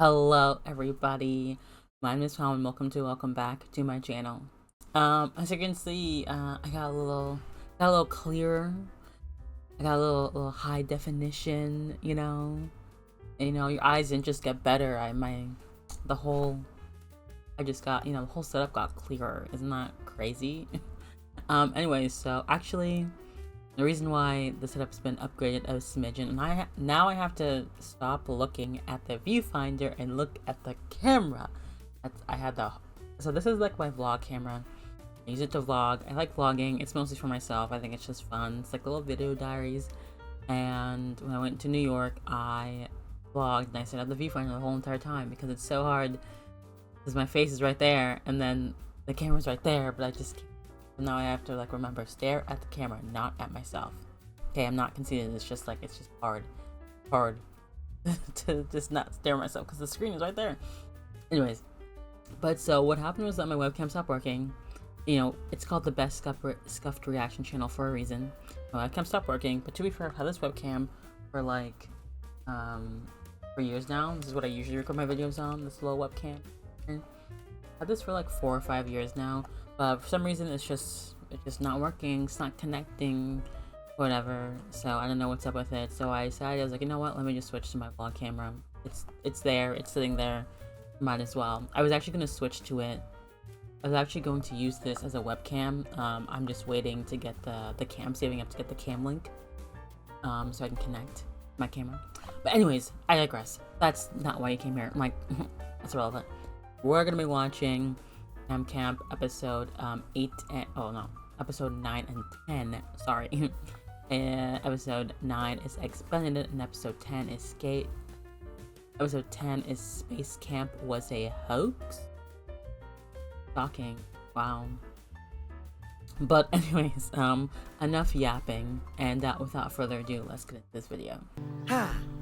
Hello everybody, my name is Tom and welcome back to my channel. As you can see, I got a little clearer. I got a little high definition, your eyes didn't just get better. The whole setup got clearer. Isn't that crazy? Anyways, so actually the reason why the setup's been upgraded a smidgen, and now I have to stop looking at the viewfinder and look at the camera. So this is like my vlog camera. I use it to vlog. I like vlogging. It's mostly for myself. I think it's just fun. It's like little video diaries. And when I went to New York, I vlogged and I set up the viewfinder the whole entire time because it's so hard. Because my face is right there, and then the camera's right there, but I just can't. Now I have to remember, stare at the camera, not at myself. Okay, I'm not conceited. It's just hard to just not stare at myself because the screen is right there. Anyways, but so what happened was that my webcam stopped working. It's called the best scuffed reaction channel for a reason. My webcam stopped working, but to be fair, I've had this webcam for for years now. This is what I usually record my videos on. This little webcam. I've had this for 4 or 5 years now. But for some reason, it's just not working. It's not connecting, whatever. So I don't know what's up with it. So I decided, I was like, you know what? Let me just switch to my vlog camera. It's there. It's sitting there. Might as well. I was actually going to switch to it. I was actually going to use this as a webcam. I'm just waiting to get the cam, saving up to get the cam link, so I can connect my camera. But anyways, I digress. That's not why you came here. That's irrelevant. We're gonna be watching Camp episode episode 9 and 10. Sorry. Episode 9 is Expanded and episode 10 is Skate. Episode 10 is Space Camp Was a Hoax. Shocking. Wow. But anyways, enough yapping, and without further ado, let's get into this video.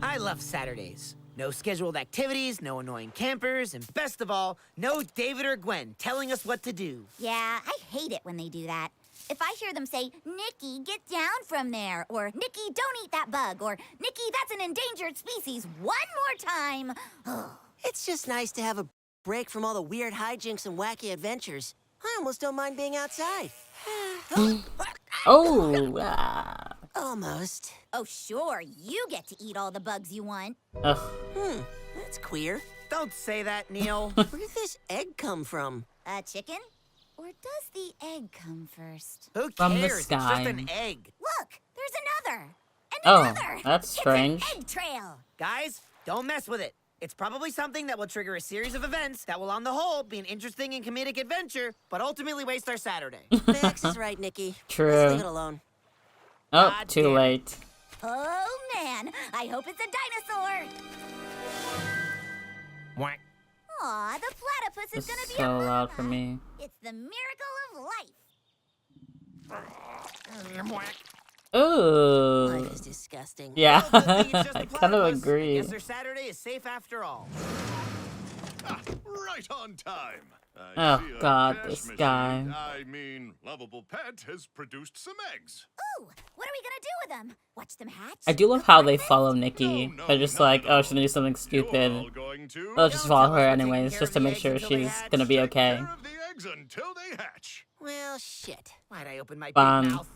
I love Saturdays. No scheduled activities, no annoying campers, and best of all, no David or Gwen telling us what to do. Yeah, I hate it when they do that. If I hear them say, "Nikki, get down from there," or "Nikki, don't eat that bug," or "Nikki, that's an endangered species," one more time. It's just nice to have a break from all the weird hijinks and wacky adventures. I almost don't mind being outside. Almost. Oh, sure, you get to eat all the bugs you want. Ugh. That's queer. Don't say that, Neil. Where did this egg come from? A chicken? Or does the egg come first? Who cares? From the It's sky. just an egg. Look, there's another. And Oh, another. that's strange. It's an egg trail. Guys, don't mess with it. It's probably something that will trigger a series of events that will, on the whole, be an interesting and comedic adventure, but ultimately waste our Saturday. Max is right, Nikki. True. Let's leave it alone. Oh, God too damn. late. Oh, man, I hope it's a dinosaur. Whack. Aw, the platypus is This gonna is be so a loud for mama. me. It's the miracle of life. Ooh. Life is disgusting. Yeah, Well, good thing it's just a I kind of platypus. agree. Guess their Saturday is safe after all. Right on time. Oh, see a God, cash this machine, guy. I mean, lovable pet has produced some eggs. Ooh, what are we gonna do with them? Watch them hatch? I do love how they follow Nikki. No, They're just not like, at oh, all. she's gonna do something You're stupid. all going to I'll just Don't follow tell her us we're taking anyways, care just of to the make eggs sure until they she's hatch. gonna be take okay. care of the eggs until they hatch. Well, shit. Why'd I open my big Fun. mouth?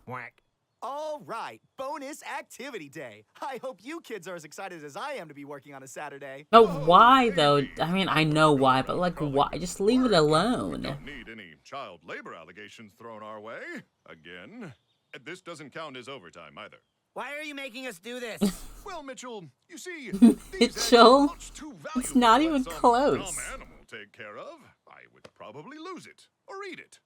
Whack. All right, bonus activity day. I hope you kids are as excited as I am to be working on a Saturday. No, Oh, why though? baby. I mean, I know why, but why? Just leave it We alone. don't need any child labor allegations thrown our way. Again. This doesn't count as overtime either. Why are you making us do this? Well, Mitchell, you see, these eggs Mitchell, are much too valuable it's not to even let some close. dumb animal take care of. I would probably lose it or eat it.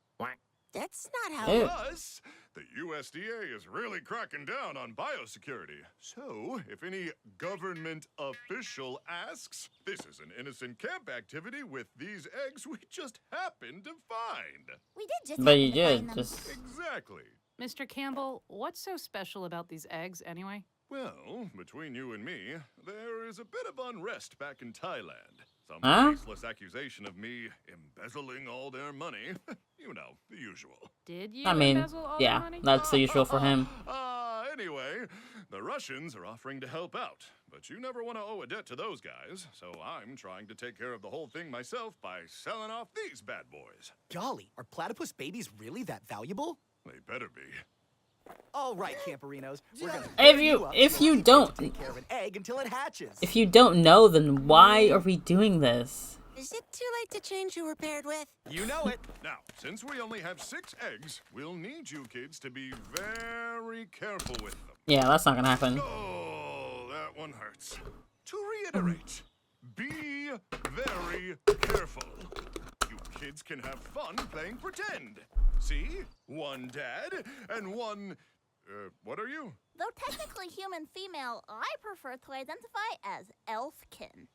That's not how... Ew. Plus, the USDA is really cracking down on biosecurity. So, if any government official asks, this is an innocent camp activity with these eggs we just happened to find. We did just But happen you to find did them. just. Exactly. Mr. Campbell, what's so special about these eggs anyway? Well, between you and me, there is a bit of unrest back in Thailand. Some Huh? baseless accusation of me embezzling all their money. You know, the usual. Did you I mean, embezzle all yeah, the money? that's the usual for him. Anyway, the Russians are offering to help out, but you never want to owe a debt to those guys, so I'm trying to take care of the whole thing myself by selling off these bad boys. Golly, are platypus babies really that valuable? They better be. All right, Camperinos. We're gonna If pair you- up if so you get to don't- take care of an egg until it hatches. If you don't know, then why are we doing this? Is it too late to change who we're paired with? You know it. Now, since we only have 6 eggs, we'll need you kids to be very careful with them. Yeah, that's not gonna happen. Oh, that one hurts. To reiterate, be very careful. You kids can have fun playing pretend. See? One dad and one... what are you? Though technically human female, I prefer to identify as elfkin.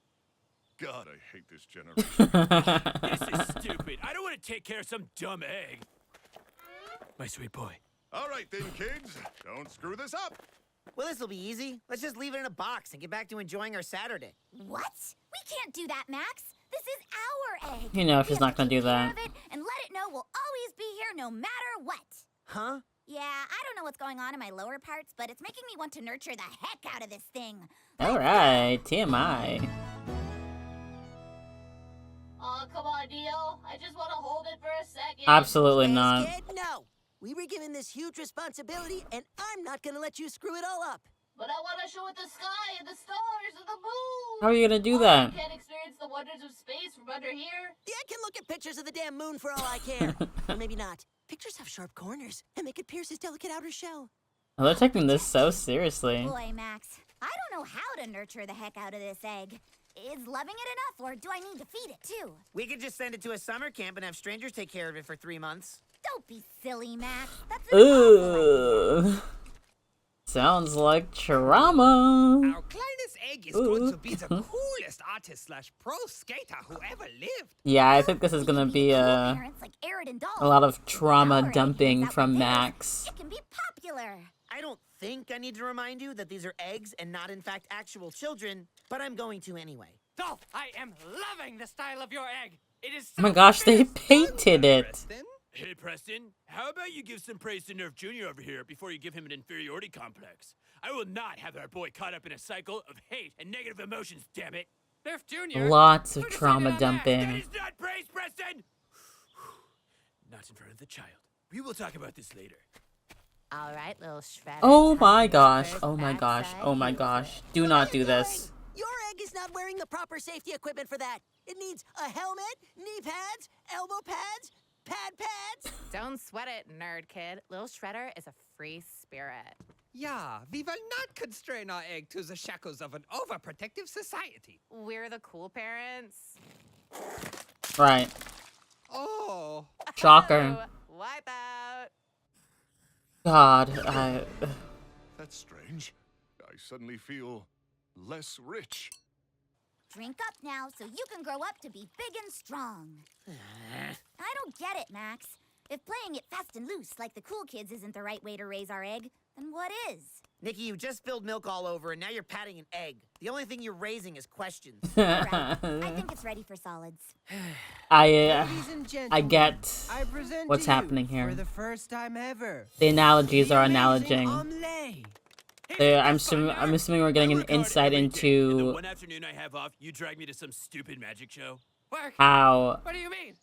God, I hate this generation. This is stupid. I don't want to take care of some dumb egg. My sweet boy. All right then, kids. Don't screw this up. Well, this'll be easy. Let's just leave it in a box and get back to enjoying our Saturday. What? We can't do that, Max. This is our egg. You know We she's have not to gonna take do care that. of it and let it know we'll always be here no matter what. Huh? Yeah, I don't know what's going on in my lower parts, but it's making me want to nurture the heck out of this thing. Alright, TMI. Oh, come on, Neil. I just want to hold it for a second. Absolutely Yes, not. kid? No. We were given this huge responsibility, and I'm not gonna let you screw it all up. But I want to show it the sky and the stars and the moon. How are you gonna do Oh, that? I can't experience the wonders of space from under here. Yeah, I can look at pictures of the damn moon for all I care. Or maybe not. Pictures have sharp corners, and they could pierce his delicate outer shell. Oh, they're taking this so seriously. Boy, Max, I don't know how to nurture the heck out of this egg. Is loving it enough, or do I need to feed it too? We could just send it to a summer camp and have strangers take care of it for 3 months. Don't be silly, Max. That's an awful idea. Ooh. Sounds like trauma. Our Kleines egg is going to be the coolest artist slash pro skater who ever lived. Yeah, I think this is gonna be Cool a parents like Arid and Dolph. lot of trauma Our egg dumping is out from with theirs. Max. It can be popular. I don't think I need to remind you that these are eggs and not, in fact, actual children, but I'm going to anyway. Dolph, I am loving the style of your egg. It is Oh my gosh, they painted it. Preston? Hey, Preston, how about you give some praise to Nerf Jr. over here before you give him an inferiority complex? I will not have our boy caught up in a cycle of hate and negative emotions, damn it. Nerf Jr. Lots of Who decided trauma on that? That dumping. is not praise, Preston! Not in front of the child. We will talk about this later. All right, little shredder. Oh my gosh, oh my gosh, oh my gosh. Do not do this. Your egg is not wearing the proper safety equipment for that. It needs a helmet, knee pads, elbow pads, pad pads. Don't sweat it, nerd kid. Lil Shredder is a free spirit. Yeah, we will not constrain our egg to the shackles of an overprotective society. We're the cool parents. Right. Oh. Shocker. Oh, wipe out. God, That's strange. I suddenly feel less rich. Drink up now so you can grow up to be big and strong. I don't get it, Max. If playing it fast and loose like the cool kids isn't the right way to raise our egg, then what is? Nikki, you just spilled milk all over, and now you're patting an egg. The only thing you're raising is questions. Right. I think it's ready for solids. Ladies and I gentlemen, get I present what's to you, happening here. For the first time ever. The analogies the are amazing analoging. omelet. I'm assuming we're getting I an work hard insight every day, and the into one afternoon I have off, you drag me to some stupid magic show. Work? how. What do you mean?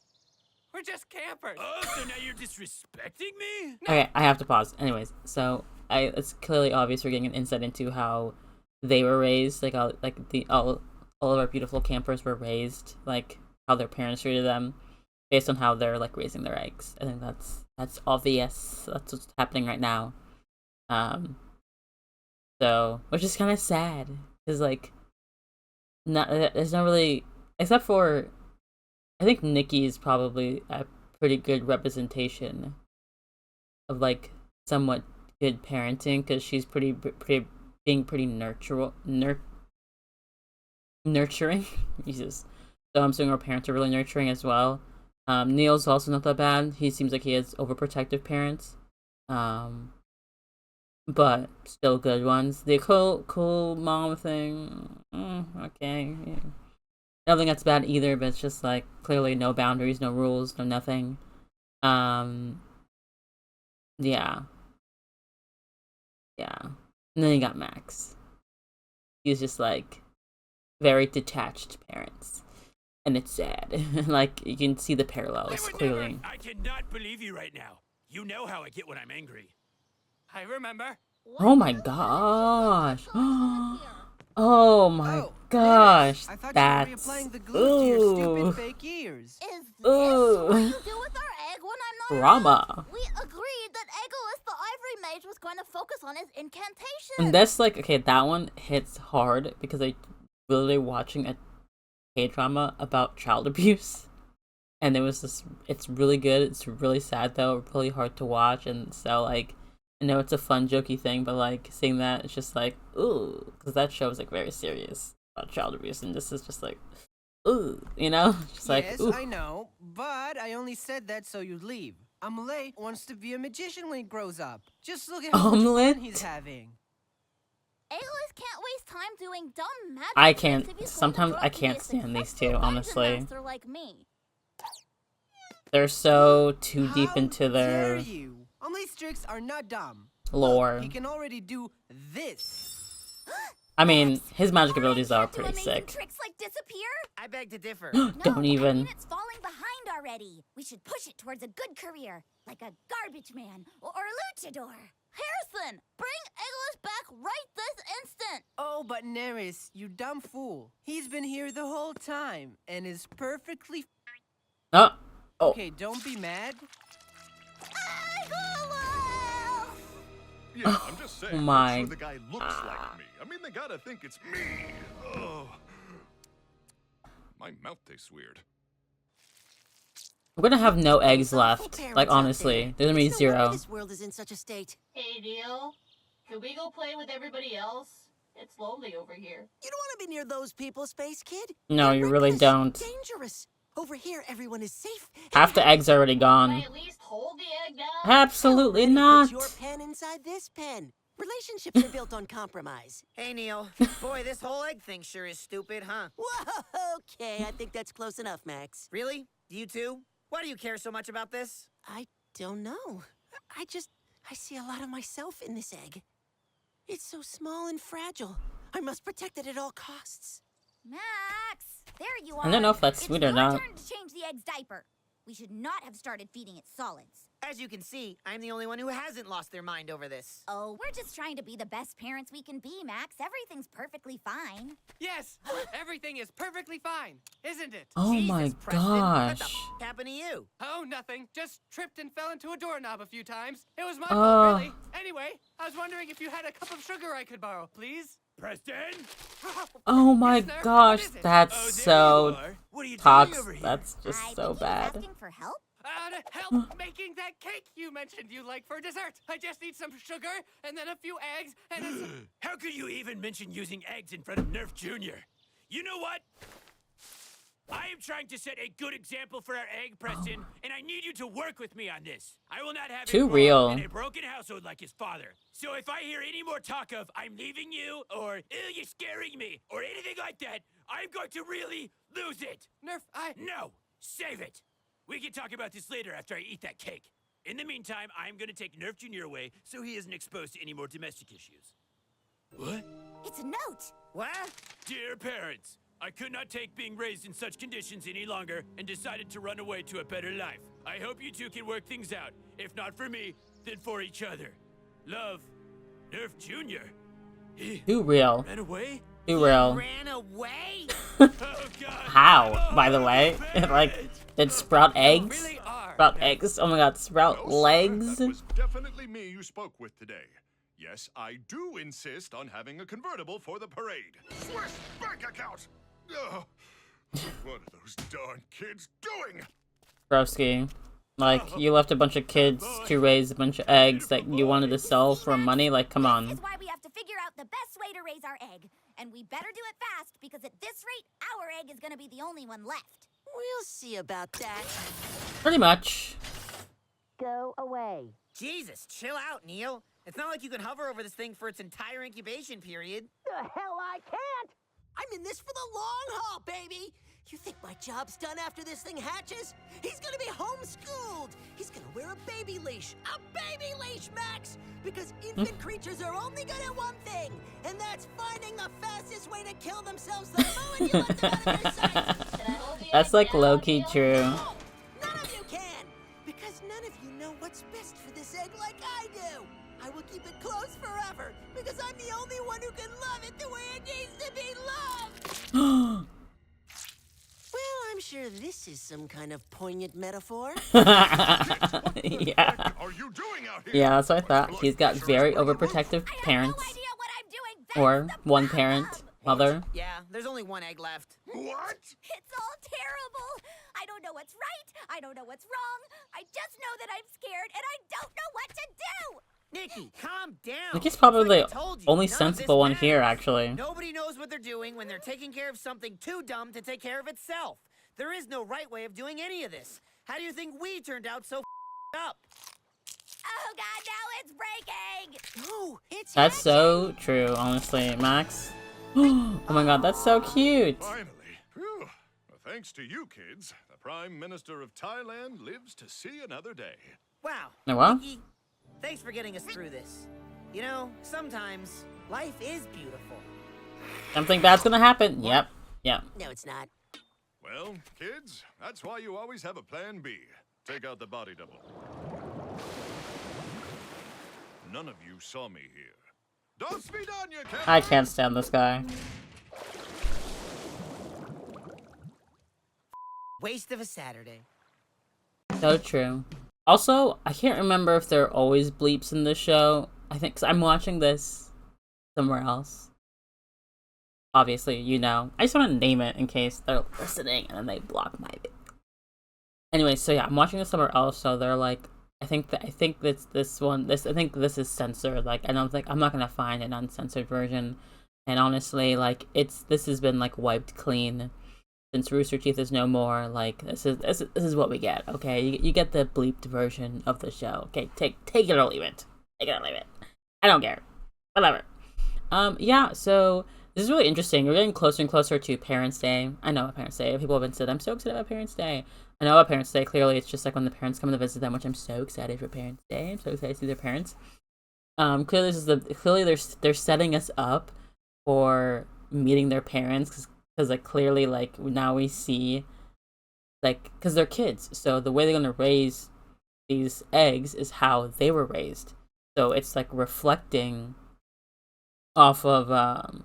We're just campers. Oh, so now you're disrespecting me? Okay, I have to pause. Anyways, so it's clearly obvious we're getting an insight into how they were raised, like all of our beautiful campers were raised, like how their parents treated them, based on how they're like raising their eggs. I think that's obvious. That's what's happening right now. So which is kind of sad, because like, not there's not really, except for, I think Nikki is probably a pretty good representation of like somewhat good parenting, because she's being pretty nurturing. Jesus. So I'm assuming her parents are really nurturing as well. Neil's also not that bad. He seems like he has overprotective parents, but still good ones. The cool mom thing, okay. Yeah. I don't think that's bad either, but it's just like clearly no boundaries, no rules, no nothing. Yeah. Yeah. And then you got Max. He's just like very detached parents. And it's sad. Like you can see the parallels clearly. I cannot believe you right now. You know how I get when I'm angry. I remember. Oh my gosh. Oh my gosh. I thought That's you were reapplying the glue to your stupid ooh. fake ears. Is this what you do with our egg when I'm not Drama. around? We agreed that Egoist the Ivory Mage was going to focus on his incantation. And that's like, okay, that one hits hard because I literally watching a K-drama about child abuse. And it was just, it's really good. It's really sad though, really hard to watch. And so like, I know it's a fun, jokey thing, but like seeing that, it's just like, ooh, because that show is like very serious about child abuse. And this is just like, ooh, you know? Just like, Yes, ooh. I know, but I only said that so you'd leave. Amelie wants to be a magician when he grows up. Just look at how much Omelette? fun he's having. Egoist can't waste time doing dumb magic I tricks can't, if he's going to sometimes grow I up to be can't a stand these successful two, dungeon honestly. master like me. They're so too deep How into dare their you? Amelie's tricks are not dumb. lore. Look, he can already do this. I mean, his magic abilities are Can't do pretty amazing sick. tricks like disappear? I beg to differ. Don't I even. mean, it's falling behind already. We should push it towards a good career, like a garbage man or a luchador. Harrison, bring Egoist back right this instant. Oh, but Neris, you dumb fool. He's been here the whole time and is perfectly. Oh. Okay, don't be mad. Yeah, I'm just saying. I'm my sure the guy looks like me. I mean, they gotta think it's me. Oh. My mouth tastes weird. We're gonna have no eggs Awful left. parents Like, out honestly. there. There's gonna be It's no wonder zero. This world is in such a state. Hey, Neil. Can we go play with everybody else? It's lonely over here. You don't want to be near those people, Space Kid. No, They're you really reckless, don't. Dangerous. Over here, everyone is safe. Half the eggs are already Can I gone. at least hold the egg now? Absolutely Already not. Put your pen inside this pen. Relationships are built on compromise. Hey, Neil. Boy, this whole egg thing sure is stupid, huh? Whoa, okay, I think that's close enough, Max. Really? You too? Why do you care so much about this? I don't know. I see a lot of myself in this egg. It's so small and fragile. I must protect it at all costs. Max, there you are. I don't know if that's sweet or It's not. your turn to change the egg's diaper. We should not have started feeding it solids. As you can see, I'm the only one who hasn't lost their mind over this. Oh, we're just trying to be the best parents we can be, Max. Everything's perfectly fine. Yes, everything is perfectly fine, isn't it? Oh Jesus, my Preston, what the gosh. happened to you? Oh, nothing. Just tripped and fell into a doorknob a few times. It was my Oh. fault, really. Anyway, I was wondering if you had a cup of sugar I could borrow, please. Preston? Oh my Yes, sir. gosh. What is it? That's Oh, there so you are. What are you doing toxic. over here? That's just I so think he was bad. asking for help. To help making that cake you mentioned you like for dessert. I just need some sugar and then a few eggs and a... How could you even mention using eggs in front of Nerf Jr.? You know what? I am trying to set a good example for our egg, Preston, and I need you to work with me on this. I will not have Too him grow real. up in a broken household like his father. So if I hear any more talk of I'm leaving you, or ew, you're scaring me, or anything like that, I'm going to really lose it. Nerf, No, save it. We can talk about this later after I eat that cake. In the meantime, I'm going to take Nerf Jr. away so he isn't exposed to any more domestic issues. What? It's a note. What? Dear parents, I could not take being raised in such conditions any longer and decided to run away to a better life. I hope you two can work things out. If not for me, then for each other. Love, Nerf Jr. Too real. Ran away? Too real. Ran away? Oh, God. How, by the way? Like, did Sprout eggs? really are. Sprout eggs? Oh my god, Sprout No, sir, legs? that was definitely me you spoke with today. Yes, I do insist on having a convertible for the parade. Swiss bank account! Ugh. What are those darn kids doing? Broski. Like, you left a bunch of kids to raise a bunch of eggs that you wanted to sell for money? Like, come This on. is why we have to figure out the best way to raise our egg. And we better do it fast, because at this rate, our egg is gonna be the only one left. We'll see about that. Pretty much. Go away. Jesus, chill out, Neil. It's not like you can hover over this thing for its entire incubation period. The hell I can't! I'm in this for the long haul, baby! job's done after this thing hatches? He's gonna be homeschooled! He's gonna wear a baby leash! A baby leash, Max! Because infant creatures are only good at one thing, and that's finding the fastest way to kill themselves the moment you let them out of your sight! That's like low-key true. No, none of you can! Because none of you know what's best for this egg like I do! I will keep it close forever, because I'm the only one who can love it the way it needs to be loved! Well, I'm sure this is some kind of poignant metaphor. Yeah. Are you doing out here? Yeah, that's what I thought. He's got very overprotective parents. No idea what I'm doing. That's Or the one problem. parent, mother. Yeah, there's only one egg left. What? It's all terrible. I don't know what's right. I don't know what's wrong. I just know that I'm scared and I don't know what to do. Nikki, calm down. Nikki's probably It's like I told the you, only none of sensible this one here, matters. actually. Nobody knows what they're doing when they're taking care of something too dumb to take care of itself. There is no right way of doing any of this. How do you think we turned out so up? Oh God, now it's breaking. No, it's That's so true, honestly, Max. Oh my god, that's so cute. Finally. Whew. Well, thanks to you kids, the Prime Minister of Thailand lives to see another day. Wow. Oh, what? Nikki, thanks for getting us through this. You know, sometimes life is beautiful. Something bad's gonna happen. Yep. Yep. No, it's not. Well, kids, that's why you always have a plan B. Take out the body double. None of you saw me here. Dos vidania, Captain! I can't stand this guy. Waste of a Saturday. So true. Also, I can't remember if there are always bleeps in this show. I think 'cause I'm watching this somewhere else. Obviously, you know. I just want to name it in case they're listening and then they block my video. Anyway, so yeah, I'm watching this somewhere else. So they're like, I think that's this one. I think this is censored. Like, I'm not gonna find an uncensored version. And honestly, like, this has been like wiped clean since Rooster Teeth is no more. Like, this is what we get. Okay, you get the bleeped version of the show. Okay, take it or leave it. Take it or leave it. I don't care. Whatever. Yeah. So this is really interesting. We're getting closer and closer to Parents' Day. I know what Parents' Day. People have been said, I'm so excited about Parents' Day. I know about Parents' Day. Clearly, it's just like when the parents come to visit them, which I'm so excited for Parents' Day. I'm so excited to see their parents. Clearly they're setting us up for meeting their parents because like clearly like now we see like because they're kids, so the way they're gonna raise these eggs is how they were raised. So it's like reflecting off of so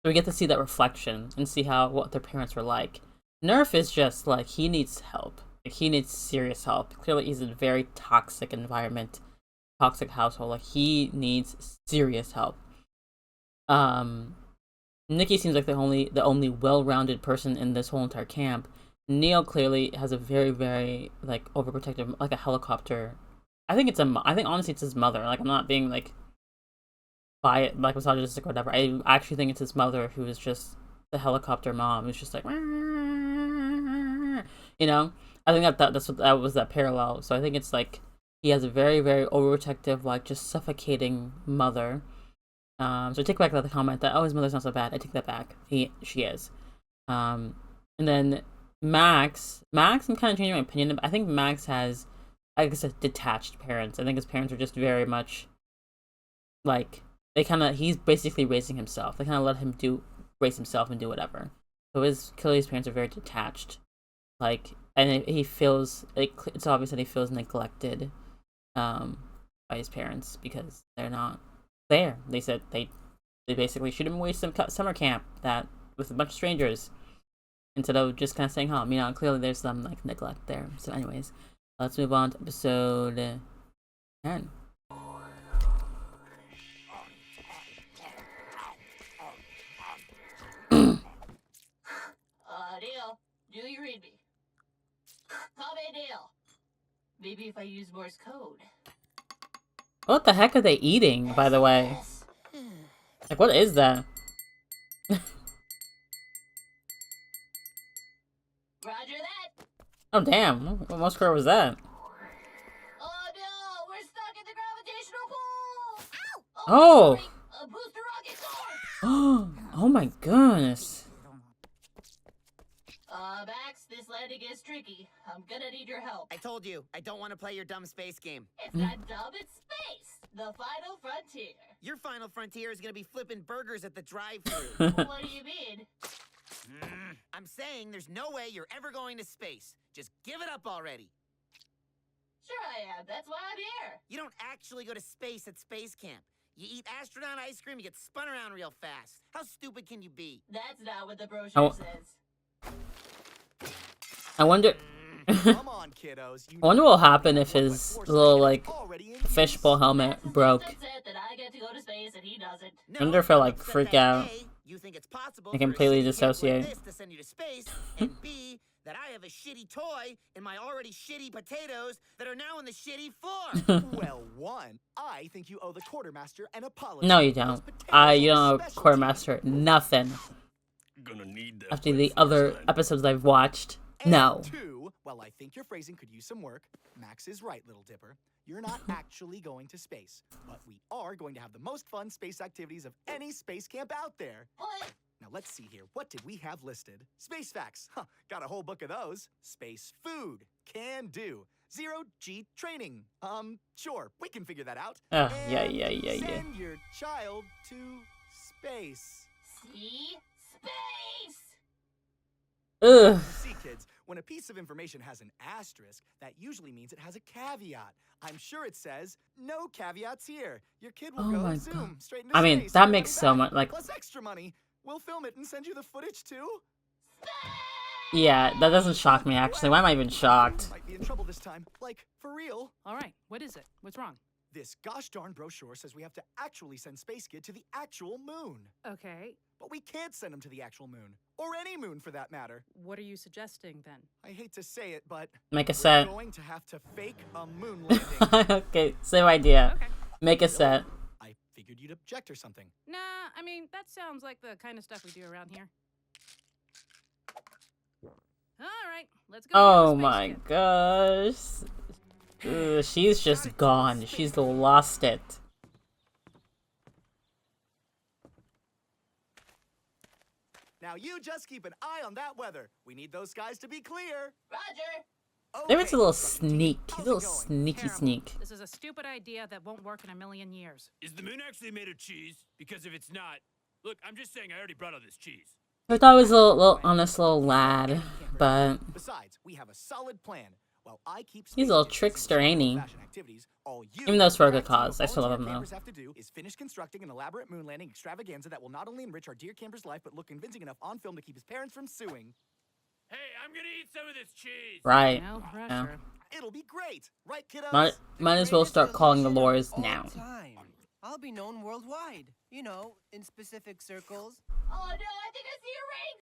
we get to see that reflection and see what their parents were like. Nerf is just like he needs help. Like he needs serious help. Clearly he's in a very toxic environment, toxic household. Like he needs serious help. Nikki seems like the only well-rounded person in this whole entire camp. Neil clearly has a very, very like overprotective, like a helicopter. I think honestly it's his mother. Like I'm not being like misogynistic or whatever. I actually think it's his mother who is just the helicopter mom who's just like, you know. I think that was that parallel. So I think it's like he has a very, very overprotective, like just suffocating mother. So I take back the comment that his mother's not so bad. I take that back. She is. And then Max, I'm kind of changing my opinion. I think Max has, I guess, detached parents. I think his parents are just very much like he's basically raising himself. They kind of let him raise himself and do whatever. So clearly his parents are very detached. Like, and he feels it's obvious that he feels neglected by his parents because they're not there. They said they basically shoot him away some summer camp with a bunch of strangers instead of just kind of staying home. You know, clearly there's some like neglect there. So anyways, let's move on to episode 10. Dale, do you read me? Tommy Dale. Maybe if I use Morse code. What the heck are they eating, by the way? Like, what is that? Roger that. Oh, damn. What Morse code was that? Oh no, we're stuck in the gravitational pull. Ow! Oh! A booster rocket core. Oh my goodness. Max, this landing is tricky. I'm gonna need your help. I told you, I don't want to play your dumb space game. It's not dumb, it's space. The final frontier. Your final frontier is gonna be flipping burgers at the drive-thru. What do you mean? I'm saying there's no way you're ever going to space. Just give it up already. Sure I am. That's why I'm here. You don't actually go to space at space camp. You eat astronaut ice cream, you get spun around real fast. How stupid can you be? That's not what the brochure Oh. says. I wonder. Come on, kiddos. I wonder what will happen if his little like fishbowl helmet broke. Upset that I get to go to space and he doesn't. I wonder if he'll like Upset freak that out A, you think it's possible and for a completely shitty camp like dissociate. this to send you to space, and B, that I have a shitty toy in my already shitty potatoes that are now in the shitty floor. Well, one, I think you owe the quartermaster an apology. No, you don't. You don't know Quartermaster nothing. Gonna need that After the other episodes I've watched, no. And two, well, I think your phrasing could use some work. Max is right, Little Dipper. You're not actually going to space, but we are going to have the most fun space activities of any space camp out there. What? Now let's see here. What did we have listed? Space facts. Huh, got a whole book of those. Space food. Can do. Zero G training. Sure, we can figure that out. Yeah. Send your child to space. See? Space! Ugh. See, kids, when a piece of information has an asterisk, that usually means it has a caveat. I'm sure it says, no caveats here. Your kid will Oh go my and zoom God. straight into I mean, space that and makes money so back, much like. plus extra money. We'll film it and send you the footage too. Yeah, that doesn't shock me actually. Why am I even shocked? Might be in trouble this time. Like, for real. All right, what is it? What's wrong? This gosh darn brochure says we have to actually send Space Kid to the actual moon. Okay, But we can't send him to the actual moon. Or any moon for that matter. what are you suggesting then? I hate to say it, but Make a we're set. going to have to fake a moon landing. Okay, same idea. Okay. Make a set. I figured you'd object or something. Nah, I mean, that sounds like the kind of stuff we do around here. All right, let's go. Oh get the Space my Kid. gosh. Ugh, she's just gone. She's lost it. Now you just keep an eye on that weather. We need those skies to be clear. Roger! David's a Okay, little Truckee T, sneak. how's He's it a little going? sneaky Terrible. sneak. This is a stupid idea that won't work in a million years. Is the moon actually made of cheese? Because if it's not, look, I'm just saying I already brought all this cheese. I thought he was a little honest little lad, but Besides, we have a solid plan. While I keep he's a little Space Kid trickster, ain't he? fashion activities, all you Even though it's for a good crack team cause, of I still love volunteer him, though. campers have to do is finish constructing an elaborate moon landing extravaganza that will not only enrich our dear camper's life, but look convincing enough on film to keep his parents from suing. Hey, I'm gonna eat some of this cheese. Right. No Yeah. pressure. It'll be great, right, kiddos? Might as well start calling the lawyers now. Time. I'll be known worldwide. You know, in specific circles. Oh no, I think I see a ring!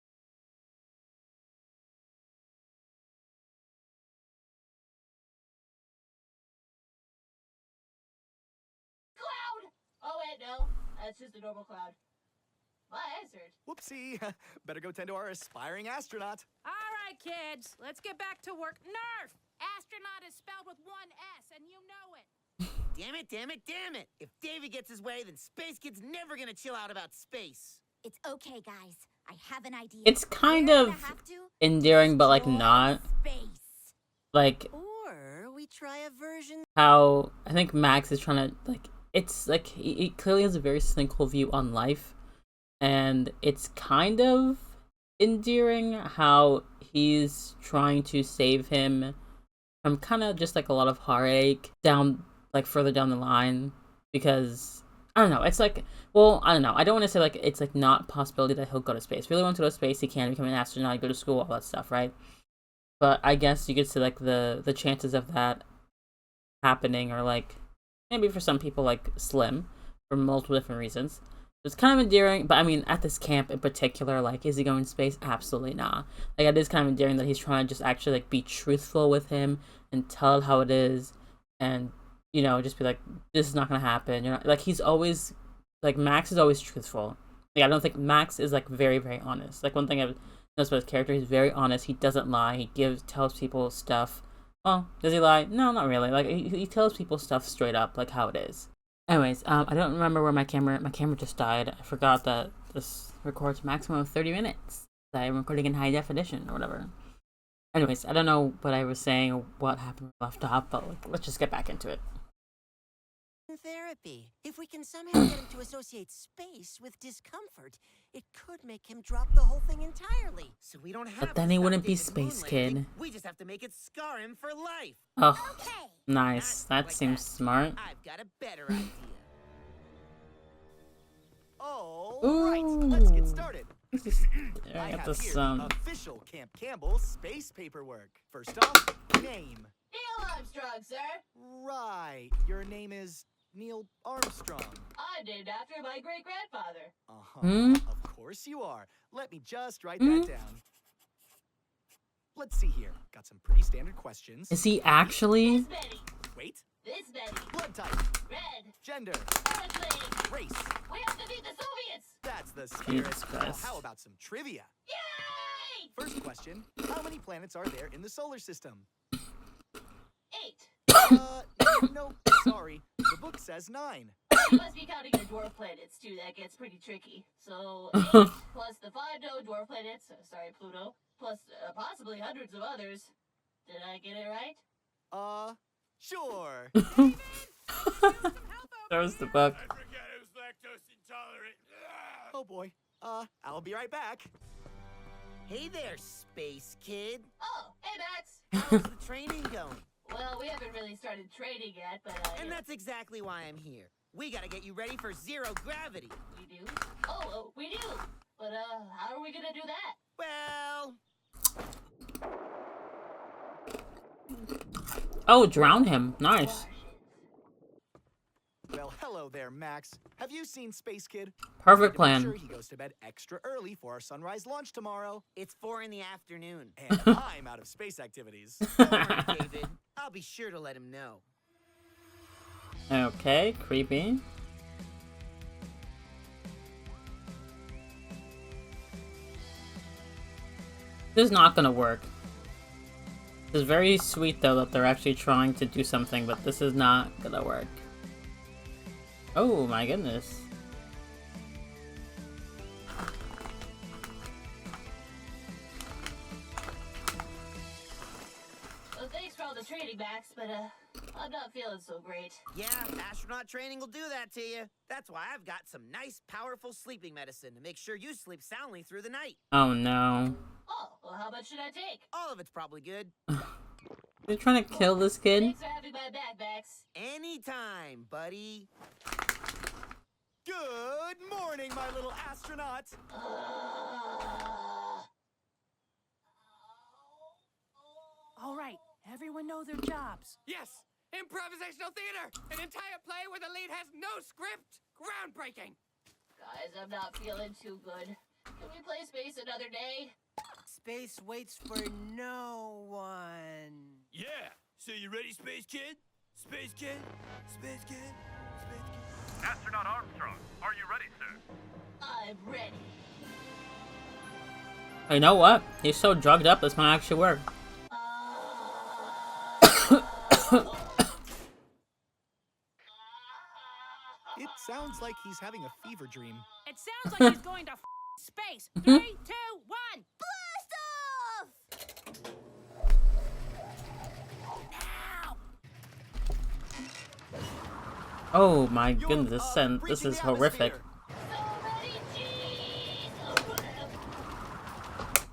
Cloud! Oh wait, no. That's just a normal cloud. I answered. Whoopsie. Better go tend to our aspiring astronaut. All right, kids, let's get back to work. Nerf! Astronaut is spelled with one S, and you know it. Damn it, damn it, damn it! If David gets his way, then Space Kid's never gonna chill out about space. It's okay, guys. I have an idea. It's kind We're of gonna have to endearing, but like destroy not. Space. Like Or we try a version. how I think Max is trying to like. It's like he clearly has a very cynical view on life, and it's kind of endearing how he's trying to save him from kind of just like a lot of heartache down like further down the line, because I don't know, it's like, well, I don't know, I don't want to say like it's like not a possibility that he'll go to space. If he really wants to go to space, he can become an astronaut, go to school, all that stuff, right? But I guess you could say like the chances of that happening are like maybe for some people like slim for multiple different reasons. It's kind of endearing, but I mean, at this camp in particular, like, is he going to space? Absolutely not. Like, it is kind of endearing that he's trying to just actually, like, be truthful with him and tell it how it is, and, you know, just be like, this is not going to happen. You're not, like, he's always, like, Max is always truthful. Like, I don't think Max is, like, very, very honest. Like, one thing I've noticed about his character, he's very honest. He doesn't lie. He tells people stuff. Well, does he lie? No, not really. Like, he tells people stuff straight up, like, how it is. Anyways, I don't remember where my camera just died. I forgot that this records a maximum of 30 minutes. I'm recording in high definition or whatever. Anyways, I don't know what I was saying or what happened left off, but like, let's just get back into it. Therapy. If we can somehow get him to associate space with discomfort, it could make him drop the whole thing entirely. So we don't have But then to he stop wouldn't be David's moon Space landing. Kid. We just have to make it scar him for life. Oh, Okay. nice. That Like seems smart. I've got a better idea. All right, let's get started. I got have this, here the official Camp Campbell space paperwork. First off, name. Neil Armstrong, sir. Right, your name is Neil Armstrong. I'm named after my great-grandfather. Hmm? Of course you are. Let me just write that down. Let's see here. Got some pretty standard questions. Is he actually? This Betty. Wait. This Betty. Blood type. Red. Gender. Orange lady. Race. We have to beat the Soviets. That's the spirit. Jesus Now, Christ. how about some trivia? Yay! First question. How many planets are there in the solar system? 8. No, sorry. The book says 9. You must be counting your dwarf planets, too. That gets pretty tricky. So, 8 plus the 5 known dwarf planets, sorry, Pluto, plus possibly hundreds of others. Did I get it right? Sure. There's the book. I forgot I was lactose intolerant. Oh boy. I'll be right back. Hey there, Space Kid. Oh, hey, Max. How's the training going? Well, we haven't really started training yet, but, And that's exactly why I'm here. We gotta get you ready for zero gravity. We do? Oh, we do. But, how are we gonna do that? Well... Oh, drown him. Nice. Well, hello there, Max. Have you seen Space Kid? Perfect Make plan. sure he goes to bed extra early for our sunrise launch tomorrow. It's 4 in the afternoon. And I'm out of space activities. Don't worry, David. I'll be sure to let him know. Okay, creepy. This is not gonna work. It's very sweet though that they're actually trying to do something, but this is not gonna work. Oh my goodness. Well, thanks for all the training, Max, but, I'm not feeling so great. Yeah, astronaut training will do that to you. That's why I've got some nice, powerful sleeping medicine to make sure you sleep soundly through the night. Oh no. Oh, well, how much should I take? All of it's probably good. You're trying to kill this kid? Thanks for having my back, Max. Anytime, buddy. Good morning, my little astronaut. All right, everyone know their jobs. Yes, improvisational theater, an entire play where the lead has no script. Groundbreaking. Guys, I'm not feeling too good. Can we play space another day? Space waits for no one. Yeah. So you ready, Space Kid? Space Kid? Space Kid? Space Kid? Astronaut Armstrong, are you ready, sir? I'm ready. You know what? He's so drugged up, this might actually work. It sounds like he's having a fever dream. It sounds like he's going to space. 3, 2, 1. Blast off! Oh my goodness, this is horrific.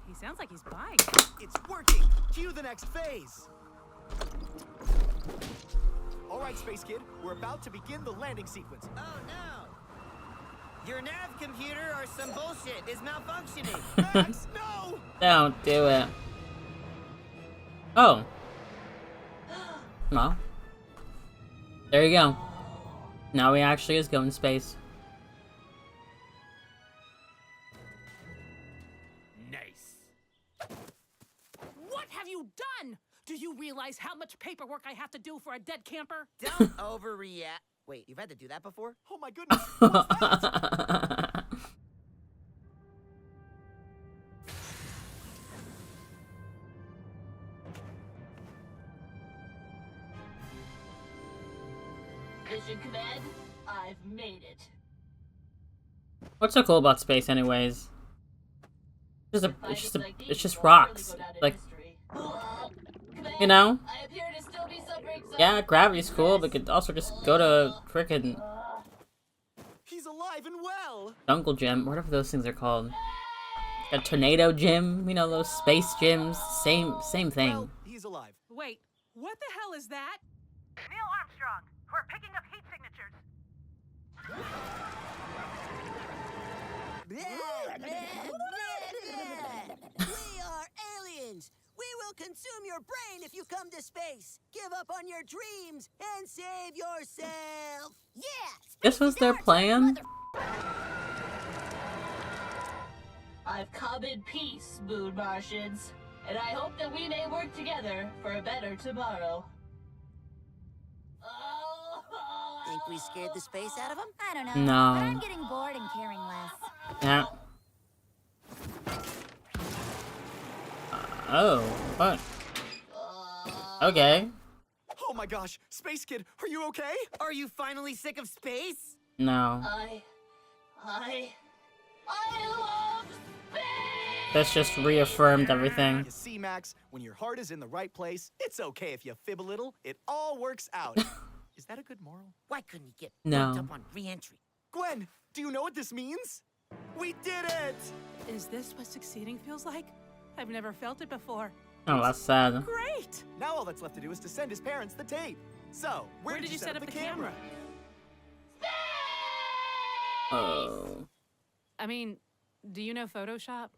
He sounds like he's buying. It's working. Cue the next phase. All right, Space Kid, we're about to begin the landing sequence. Oh no! Your nav computer or some bullshit is malfunctioning. Max, no! Don't do it. Oh. Well. There you go. Now he actually is going to space. Nice. What have you done? Do you realize how much paperwork I have to do for a dead camper? Don't overreact. Wait, you've had to do that before? Oh my goodness! What's that? Mission Command, I've made it. What's so cool about space anyways? It's just rocks. Like, you know? Yeah, gravity's cool, but could also just go to frickin' He's alive and well. jungle gym, whatever those things are called. A tornado gym, you know, those space gyms. Same thing. Well, he's alive. Wait, what the hell is that? Neil Armstrong, we're picking up heat signatures. We are aliens. We will consume your brain if you come to space. Give up on your dreams and save yourself. Yeah! This was their plan? I've come in peace, Moon Martians, and I hope that we may work together for a better tomorrow. Think we scared the space out of him? I don't know. No. But I'm getting bored and caring less. Yeah. Oh, what? Okay. Oh my gosh, Space Kid, are you okay? Are you finally sick of space? No. I love space! That's just reaffirmed everything. You see, Max, when your heart is in the right place, it's okay if you fib a little. It all works out. Is that a good moral? Why couldn't you get No. bumped up on re-entry? Gwen, do you know what this means? We did it! Is this what succeeding feels like? I've never felt it before. Oh, that's sad. Great! Now all that's left to do is to send his parents the tape. So, where did you set up the camera? Oh. I mean, do you know Photoshop?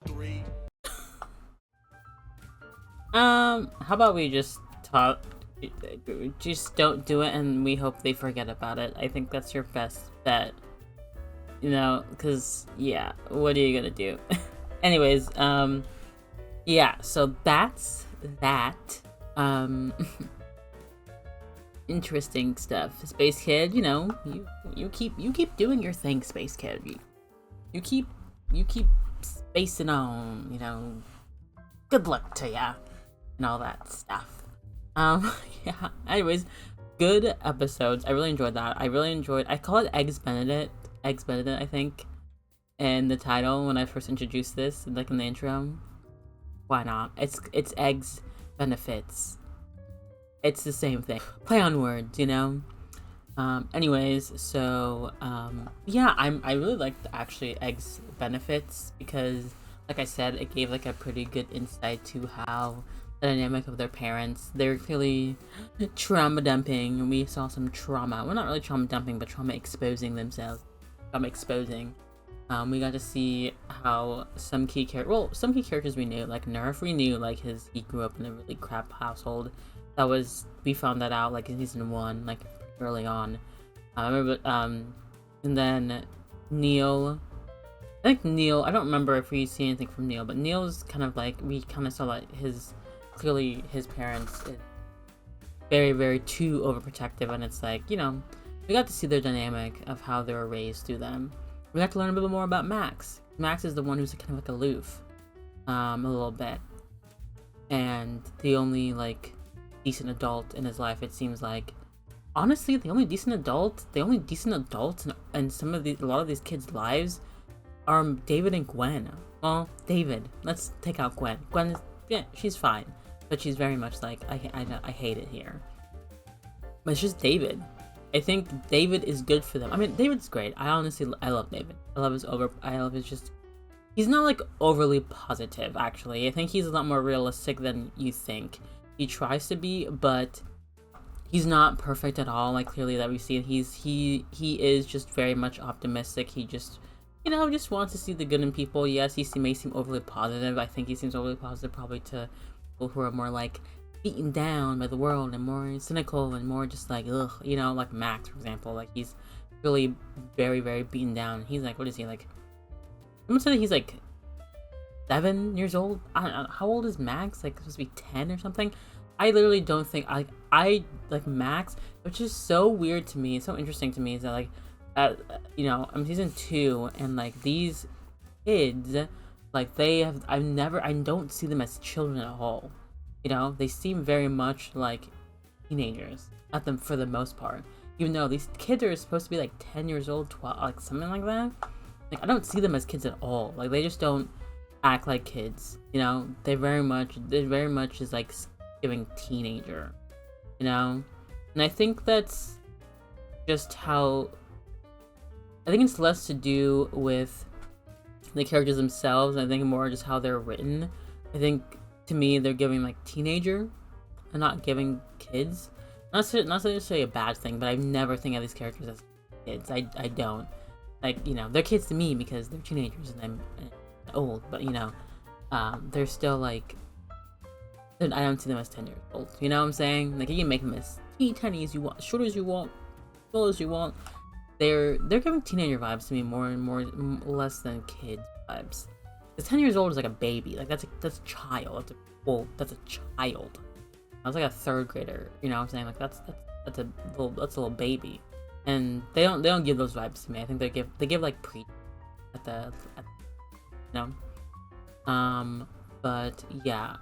3. How about we just talk? Just don't do it, and we hope they forget about it. I think that's your best bet. You know, because yeah, what are you gonna do? Anyways, yeah. So that's that. Interesting stuff. Space Kid, you know, you keep doing your thing, Space Kid. You keep spacing on. You know, good luck to ya, and all that stuff. Yeah. Anyways, good episodes. I really enjoyed that. I call it Eggs Benedict, I think, in the title when I first introduced this, like in the intro. Why not? It's Eggs Benefits. It's the same thing. Play on words, you know? Anyways, so, yeah, I really liked actually Eggs Benefits because, like I said, it gave like a pretty good insight to how the dynamic of their parents. They're clearly trauma dumping, and we saw some trauma. Well, not really trauma dumping, but trauma exposing themselves. Trauma exposing. We got to see how some key characters we knew, like Nerf, we knew like he grew up in a really crap household. We found that out like in season 1, like early on. I remember, and then Neil. I don't remember if we see anything from Neil, but Neil's kind of like, we kind of saw like clearly his parents is very, very too overprotective, and it's like, you know, we got to see their dynamic of how they were raised through them. We got to learn a bit more about Max. Max is the one who's kind of like aloof, a little bit, and the only like decent adult in his life, it seems like. Honestly, the only decent adults in a lot of these kids' lives are David and Gwen. Well, David. Let's take out Gwen. Gwen is, yeah, she's fine, but she's very much like, I hate it here. But it's just David. I think David is good for them. I mean, David's great. I love David. He's not like overly positive, actually. I think he's a lot more realistic than you think. He tries to be, but he's not perfect at all. Like, clearly that we see, he is just very much optimistic. He just, you know, just wants to see the good in people. Yes, he may seem overly positive. I think he seems overly positive probably to people who are more like beaten down by the world and more cynical and more just like, ugh, you know, like Max, for example. Like, he's really very, very beaten down. He's like, what is he, like, someone said he's like 7 years old. I don't know, how old is Max? Like, supposed to be 10 or something. I literally don't think I like Max, which is so weird to me. It's so interesting to me is that, like, you know, I'm season 2, and like these kids, like, I don't see them as children at all. You know, they seem very much like teenagers at them for the most part. Even though these kids are supposed to be like 10 years old, 12, like something like that. Like, I don't see them as kids at all. Like, they just don't act like kids. You know, they very much is like giving teenager. You know, and I think that's just how. I think it's less to do with the characters themselves. I think more just how they're written. I think to me they're giving like teenager and not giving kids. Not necessarily a bad thing, but I never think of these characters as kids. I don't. Like, you know, they're kids to me because they're teenagers and I'm old, but you know, they're still like, I don't see them as 10 years old. You know what I'm saying? Like, you can make them as tiny as you want, short as you want, tall as you want. They're giving teenager vibes to me more and more, less than kids vibes. Because 10 years old is like a baby. Like, that's a child. That's a child. I was like a third grader. You know what I'm saying? Like, that's a little baby. And they don't give those vibes to me. I think they give like pre at you know. But yeah,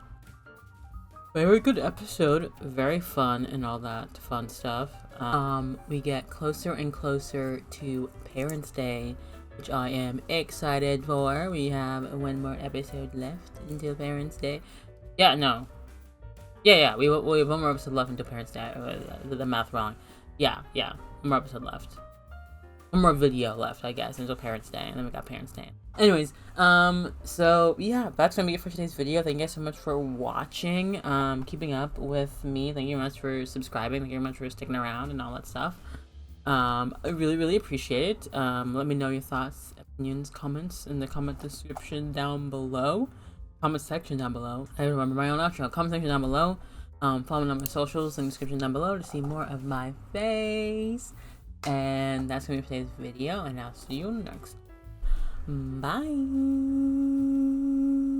very good episode, very fun and all that fun stuff. We get closer and closer to Parents' Day, which I am excited for. We have one more episode left until Parents' Day. Yeah, no. Yeah, we have one more episode left until Parents' Day. The math wrong. Yeah, one more episode left. One more video left, I guess, until Parents' Day, and then we got Parents' Day. Anyways, so yeah, that's gonna be it for today's video. Thank you guys so much for watching, keeping up with me. Thank you very much for subscribing. Thank you very much for sticking around and all that stuff. I really appreciate it. Let me know your thoughts, opinions, comments in the comment description down below. Comment section down below. I remember my own outro. Comment section down below. Follow me on my socials in the description down below to see more of my face. And that's gonna be today's video, and I'll see you next. Bye.